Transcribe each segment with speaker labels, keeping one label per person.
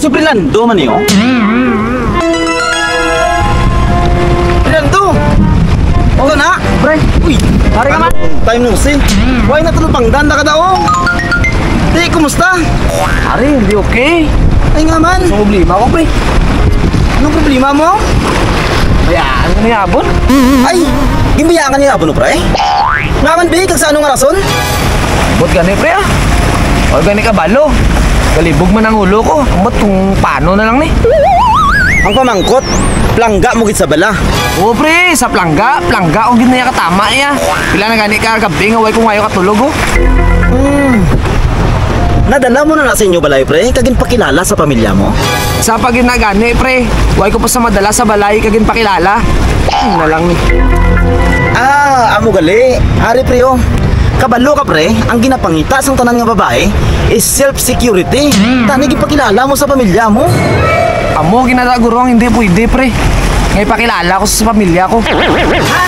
Speaker 1: Si Fernando man niyo. Fernando! Ito na!
Speaker 2: Pre,
Speaker 1: Uy!
Speaker 2: pare ka man.
Speaker 1: Time no see. Why na tulupang danda ka daw? Di, kumusta?
Speaker 2: Pare, hindi okay.
Speaker 1: Ay nga man.
Speaker 2: Ang problema ko, pre.
Speaker 1: Anong problema mo?
Speaker 2: Bayaan ka niya abon.
Speaker 1: Ay! Gimbayaan ka niya, no, pre? Naman, be, kag sa anong rason?
Speaker 2: Bot gani, pre, ah. O gani ka balo. Galibog man ang ulo ko. Ambot kung paano na lang ni.
Speaker 1: Ang pamangkot, plangga mo git sa bala.
Speaker 2: Oo, pre, sa plangga o gid na ya katama ya. Pila na gani ka gabi nga way kung ayo katulog oh.
Speaker 1: Nadala mo na sa inyo balay, pre, kagin pakilala sa pamilya mo?
Speaker 2: Sa pagin na gani, pre. Way ko pa sa madala sa balay kagin pakilala. Na lang ni.
Speaker 1: Ah, amo gali. Ari, pre, oh. Kabalo ka, pre, ang ginapangita sang tanan nga babae is self-security. Tani gipakilala mo sa pamilya mo.
Speaker 2: Amo ginadagurong hindi pwede, pre. Ngay pakilala ko sa pamilya ko.
Speaker 1: Ha?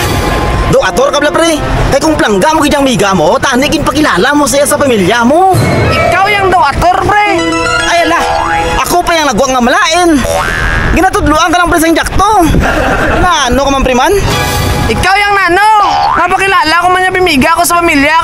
Speaker 1: Do ator ka bla, pre. Kay kung plangga mo gidang miga mo, tani ginpakilala mo siya sa pamilya mo.
Speaker 2: Ikaw yang daw ator, pre.
Speaker 1: Ay ala, ako pa yung nagwang nga malain. Ginatudluan ka ng pre sa jakto. Na ano ka man, pre man?
Speaker 2: Ikaw yang nano. Napakilala ko man niya bimiga ko sa pamilya